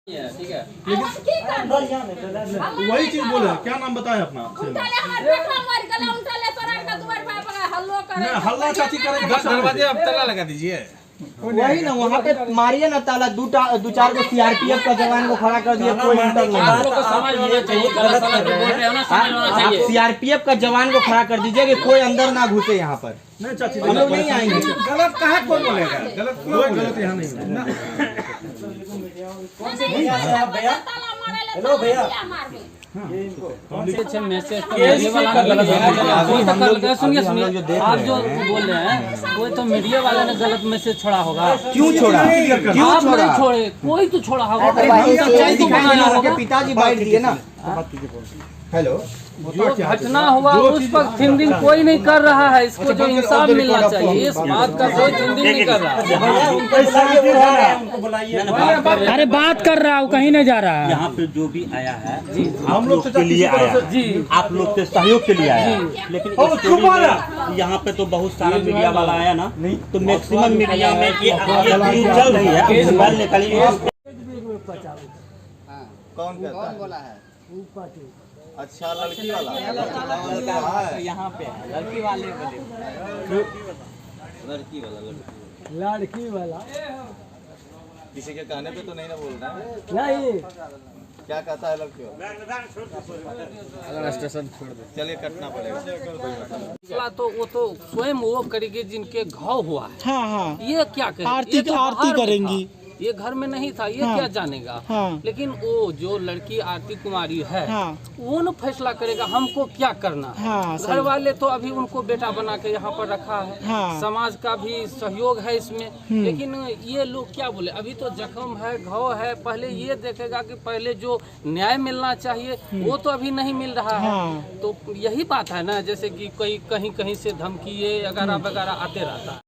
ठीक है वही चीज बोले। क्या नाम बताए अपना? हल्ला चाची करेंगे। दरवाजे अब ताला लगा दीजिए। वही ना, वहाँ पे मारिए ना ताला। दो चार को सीआरपीएफ का जवान को खड़ा कर दिया, कोई इंटर नहीं। आप लोग को समझ होना चाहिए, गलत समझ बोल रहे हो ना, समझ होना चाहिए। सीआरपीएफ का जवान को खड़ा कर दीजिए कि कोई अंदर ना घुसे यहाँ पर। नहीं चाची, हम लोग नहीं आएंगे। गलत कहा कौन बोलेगा? गलत कोई गलत यहाँ नहीं है। हेलो भैया, मैसेज सुनिए सुनिए, आप जो बोल रहे हैं कोई तो मीडिया वाला ने गलत मैसेज छोड़ा होगा। क्यों छोड़ा? आप नहीं छोड़े, कोई तो छोड़ा होगा। पिताजी बाइट दिए ना। हेलो, जो घटना हुआ उस पर थिंकिंग कोई नहीं कर रहा है। इसको जो इंसाफ मिलना चाहिए, इस बात का कोई थिंकिंग नहीं कर रहा है। अरे बात कर रहा हूँ, कहीं नहीं जा रहा है। यहाँ पे जो भी आया है हम लोग के लिए आया जी, आप लोग के सहयोग के लिए आया, लेकिन यहाँ पे तो बहुत सारा मीडिया वाला आया ना, तो मैक्सिमम मीडिया में ये चल रही है। मोबाइल निकालिए। कौन बोला है? अच्छा, लड़की वाला यहाँ पे लड़की वाले लड़की वाला किसी के कहने पे तो नहीं ना बोल रहा है? नहीं, क्या कहता है लड़की वाला? स्टेशन छोड़ दे। चलिए, कटना पड़ेगा। तो वो तो स्वयं वो करेगी जिनके घाव हुआ है। हाँ हाँ, ये क्या करेगी? आरती करेंगी। ये घर में नहीं था, ये हाँ, क्या जानेगा। हाँ, लेकिन वो जो लड़की आरती कुमारी है, हाँ, वो न फैसला करेगा हमको क्या करना है। हाँ, घर वाले तो अभी उनको बेटा बना के यहाँ पर रखा है। हाँ, समाज का भी सहयोग है इसमें। लेकिन ये लोग क्या बोले, अभी तो जख्म है, घाव है। पहले ये देखेगा कि पहले जो न्याय मिलना चाहिए वो तो अभी नहीं मिल रहा है। हाँ। तो यही बात है ना, जैसे कि कहीं कहीं से धमकी वगैरह वगैरह आते रहता है।